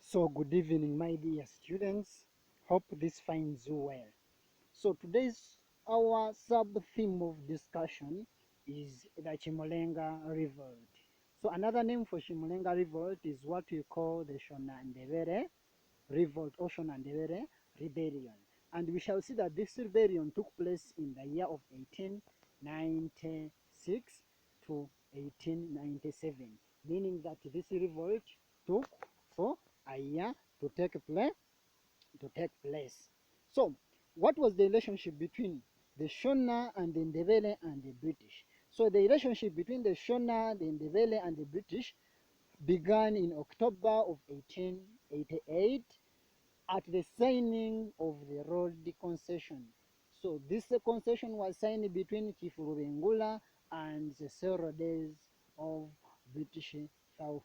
So good evening, my dear students. Hope this finds you well. So today's our sub-theme of discussion is the Chimulenga Revolt. So another name for Chimulenga Revolt is what we call the Shonandevere Revolt or Shonandevere Rebellion. And we shall see that this rebellion took place in the year of 1896 to 1897, meaning that this revolt took for a year to take place. So, what was the relationship between the Shona and the Ndebele and the British? So, the relationship between the Shona, the Ndebele, and the British began in October of 1888 at the signing of the road concession. So, this concession was signed between Chief Rubengula and the Serodez of British South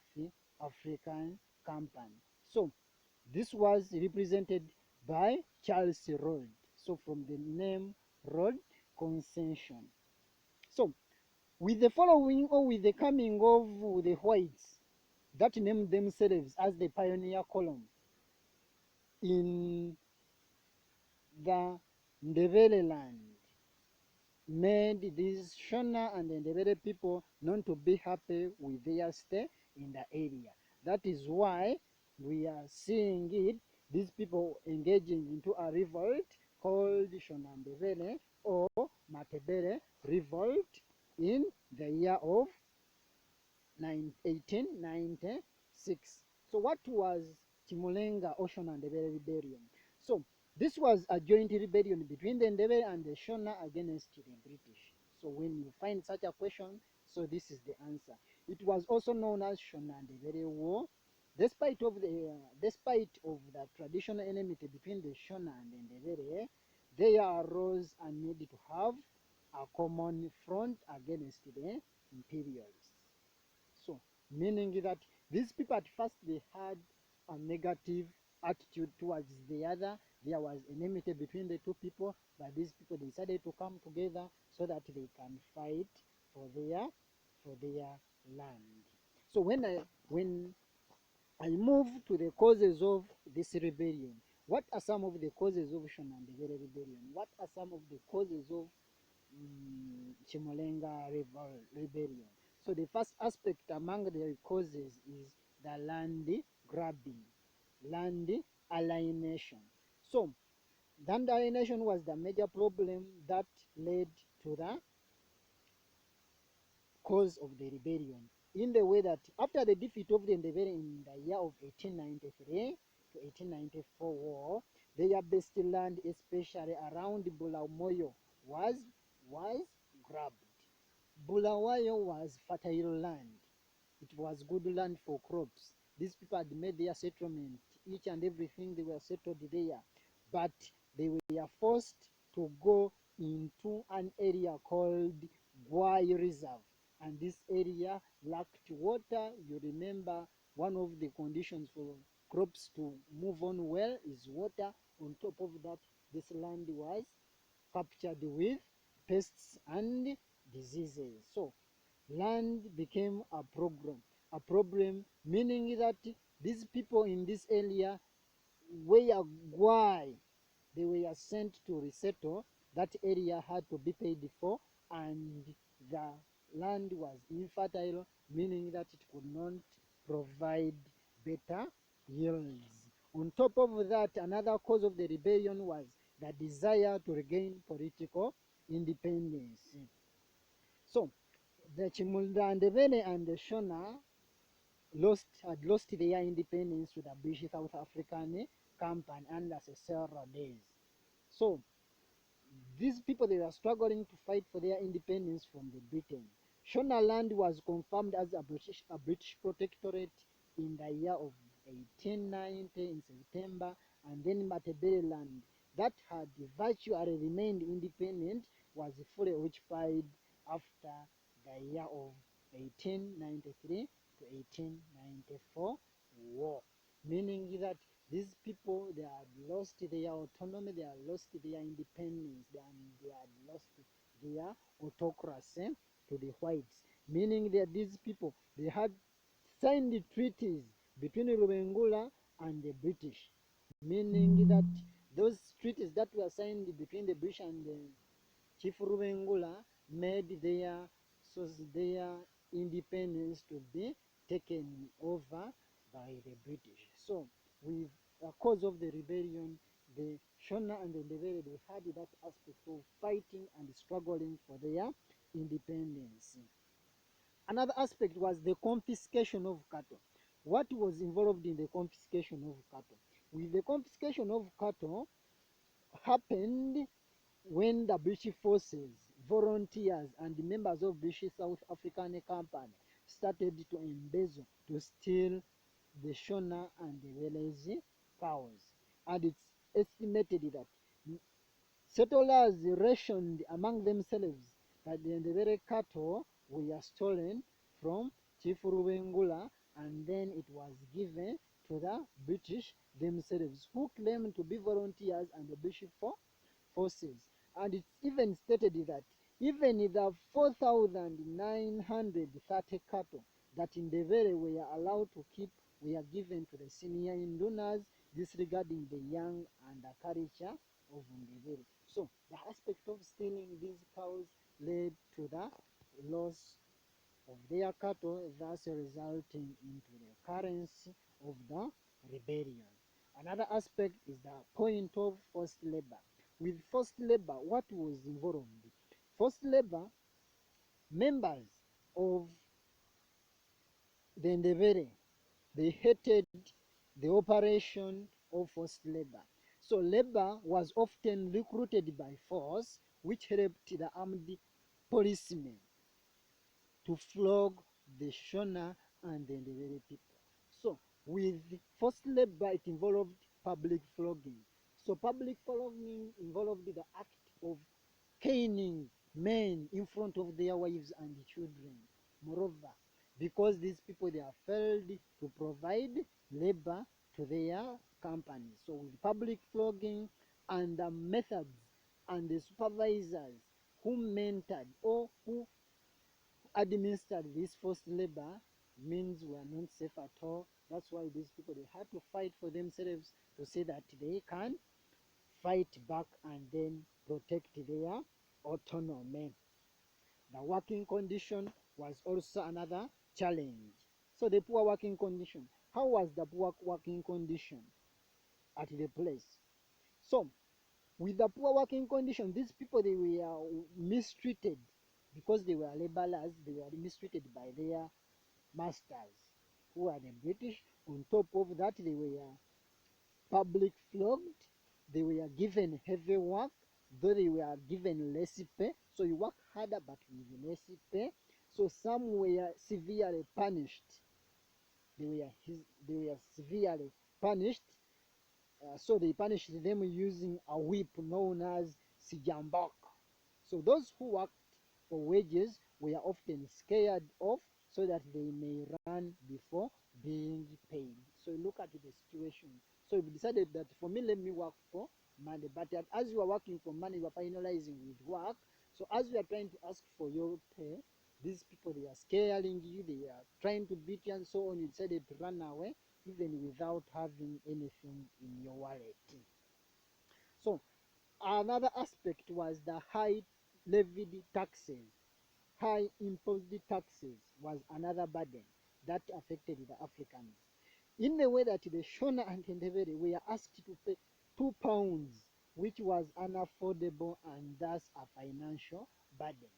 African Company. So, this was represented by Charles Road. So from the name Road Concession. So with the following or with the coming of the whites that named themselves as the pioneer column in the Ndebele land made these Shona and Ndebele people known to be happy with their stay in the area. That is why we are seeing it, these people engaging into a revolt called Shonandebele or Matebele revolt in the year of 1896. So what was Chimulenga or Shonandebele rebellion? So this was a joint rebellion between the Ndebele and the Shona against the British. So when you find such a question, so this is the answer. It was also known as Shona-Ndebele War. Despite of the traditional enmity between the Shona and the Ndebele, there arose a need to have a common front against the imperialists. So, meaning that these people at first they had a negative attitude towards the other. There was enmity between the two people, but these people decided to come together so that they can fight for their land. So when I move to the causes of this rebellion, what are some of the causes of Shonandebele rebellion? What are some of the causes of Chimulenga rebellion? So the first aspect among the causes is the land grabbing, land alienation. So land alienation was the major problem that led to the cause of the rebellion, in the way that after the defeat of the Ndebele in the year of 1893 to 1894 war, their best land, especially around Bulawayo, was grabbed. Bulawayo was fertile land. It was good land for crops. These people had made their settlement, each and everything they were settled there, but they were forced to go into an area called Gwai Reserve, and this area lacked water. You remember one of the conditions for crops to move on well is water. On top of that, this land was captured with pests and diseases. So land became a problem, meaning that these people in this area were Gwai, they were sent to resettle. That area had to be paid for, and the land was infertile, meaning that it could not provide better yields. On top of that, another cause of the rebellion was the desire to regain political independence. So, the Chimundandevele and the Shona had lost their independence to the British South African Company under Cecil Rhodes. So these people they were struggling to fight for their independence from the Britain. Shona land was confirmed as a British protectorate in the year of 1890 in September, and then Matebele land that had virtually remained independent was fully occupied after the year of 1893 to 1894 war, meaning that these people they had lost their autonomy, they had lost their independence, and they had lost their autocracy to the whites, meaning that these people they had signed the treaties between Rubengula and the British, meaning that those treaties that were signed between the British and the Chief Rubengula made their independence to be taken over by the British. So, with the cause of the rebellion, the Shona and the Ndebele, they had that aspect of fighting and struggling for their independence. Another aspect was the confiscation of cattle. What was involved in the confiscation of cattle? With the confiscation of cattle happened when the British forces, volunteers, and members of British South African Company started to embezzle, to steal the Shona and the Welezi cows. And it's estimated that settlers rationed among themselves that the very cattle were stolen from Chief Rubengula, and then it was given to the British themselves, who claimed to be volunteers and the British forces. And it's even stated that even the 4,930 cattle that Ndebele were allowed to keep were given to the senior Indunas, disregarding the young and the culture of Ndebele. So the aspect of stealing these cows led to the loss of their cattle, thus resulting into the occurrence of the rebellion. Another aspect is the point of forced labor. With forced labor, what was involved? Forced labor, members of the Ndebele, they hated the operation of forced labor. So labor was often recruited by force, which helped the armed policemen to flog the Shona and the Ndebele people. So with forced labor, it involved public flogging. So public flogging involved the act of caning men in front of their wives and children. Moreover, because these people they have failed to provide labor to their companies. So with public flogging and the methods and the supervisors who mentored or who administered this forced labor means we are not safe at all. That's why these people they had to fight for themselves to say that they can fight back and then protect their autonomy. The working condition was also another challenge. So the poor working condition. How was the poor working condition at the place? So with the poor working condition, these people they were mistreated because they were laborers. They were mistreated by their masters, who are the British. On top of that, they were public flogged. They were given heavy work, though they were given less pay. So you work harder but with less pay. So some were severely punished. They were severely punished. So they punished them using a whip known as sijambok. So those who worked for wages were often scared off so that they may run before being paid. So look at the situation. So we decided that for me, let me work for money. But as you are working for money, you are finalizing with work. So as you are trying to ask for your pay, these people they are scaring you, they are trying to beat you and so on. You decided to run away even without having anything in your wallet. So another aspect was the high levied taxes. High imposed taxes was another burden that affected the Africans. In the way that the Shona and Ndebele were asked to pay £2, which was unaffordable and thus a financial burden.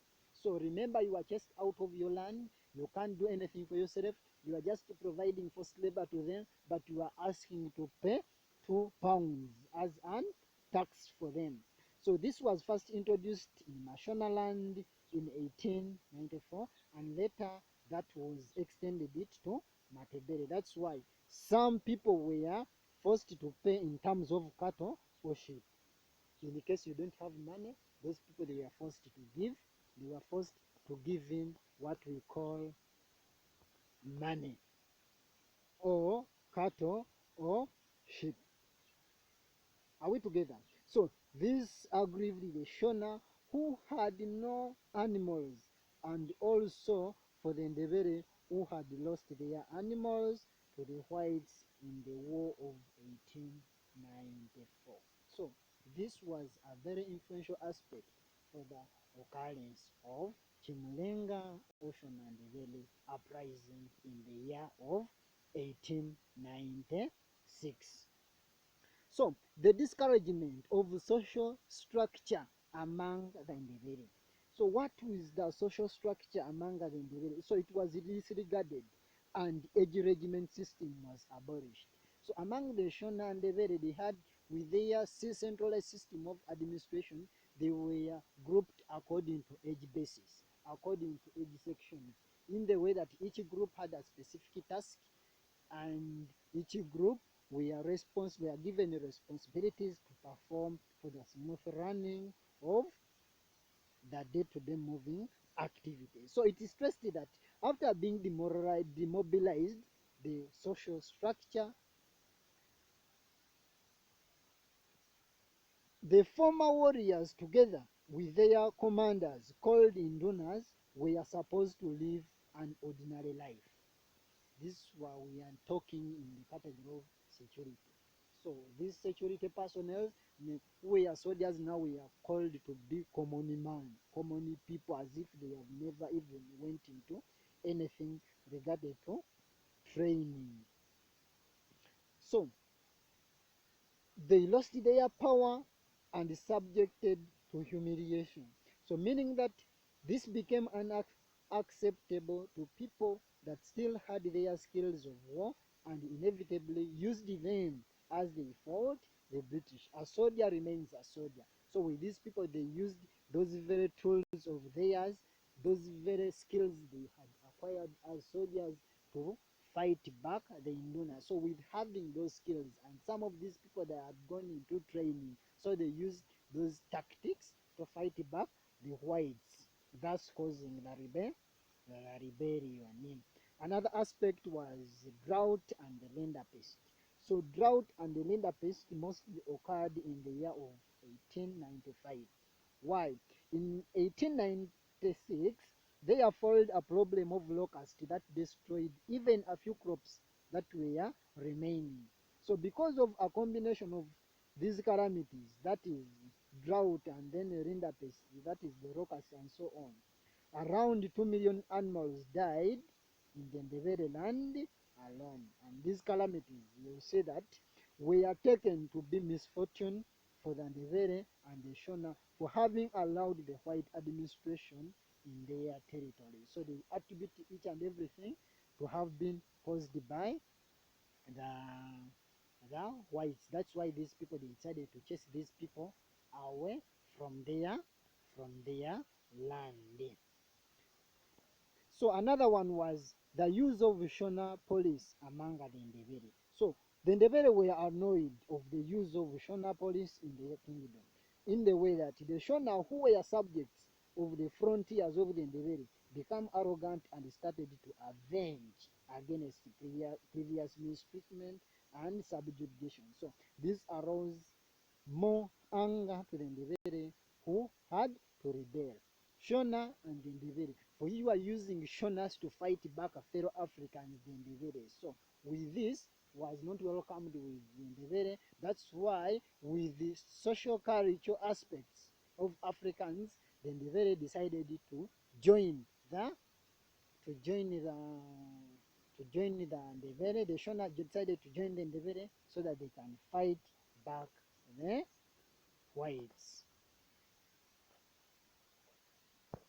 So remember, you are just out of your land, you can't do anything for yourself, you are just providing forced labor to them, but you are asking to pay £2 as an tax for them. So this was first introduced in Mashonaland in 1894, and later that was extended it to Matebele. That's why some people were forced to pay in terms of cattle or sheep. In case you don't have money, those people they were forced to give. They were forced to give in what we call money, or cattle, or sheep. Are we together? So this aggrieved the Shona who had no animals, and also for the Ndebele who had lost their animals to the whites in the War of 1894. So this was a very influential aspect for the occurrence of Chimulenga Ocean and Valley uprising in the year of 1896. So the discouragement of social structure among the Ndebele. So what is the social structure among the Ndebele? So it was disregarded and age regiment system was abolished. So among the Shona and Ndebele, they had with their centralized system of administration, they were grouped according to age basis, according to age sections, in the way that each group had a specific task and each group we are given responsibilities to perform for the smooth running of the day-to-day moving activities. So it is stressed that after being demobilized, the social structure, the former warriors together with their commanders called indunas were supposed to live an ordinary life. This is why we are talking in the category of security. So these security personnel who are soldiers now we are called to be common man, common people, as if they have never even went into anything regarded to training. So they lost their power and subjected to humiliation. So meaning that this became unacceptable to people that still had their skills of war and inevitably used them as they fought the British. A soldier remains a soldier. So with these people, they used those very tools of theirs, those very skills they had acquired as soldiers to fight back the Induna. So with having those skills and some of these people that had gone into training, so they used those tactics to fight back the whites, thus causing the rebellion. Another aspect was drought and the Lenda pest. So drought and the Lenda pest mostly occurred in the year of 1895. Why? In 1896, there followed a problem of locust that destroyed even a few crops that were remaining. So because of a combination of these calamities, that is drought and then rinderpest, that is the locust and so on, around 2 million animals died in the Ndebele land alone. And these calamities, you say that, were taken to be misfortune for the Ndebele and the Shona for having allowed the white administration in their territory. So they attribute each and everything to have been caused by the the whites. That's why these people decided to chase these people away from their land. So another one was the use of Shona police among the Ndebele. So the Ndebele were annoyed of the use of Shona police in their kingdom, in the way that the Shona, who were subjects of the frontiers of the Ndebele, became arrogant and started to avenge against previous mistreatment and subjugation. So this aroused more anger to the Ndebele who had to rebel. Shona and the Ndebele. For you are using Shonas to fight back a fellow Africans, the Ndebele. So with this was not welcomed with the Ndebele. That's why with the social cultural aspects of Africans, the Ndebele decided to join the to join the to join the Ndebele. The Shona decided to join the Ndebele so that they can fight back the whites.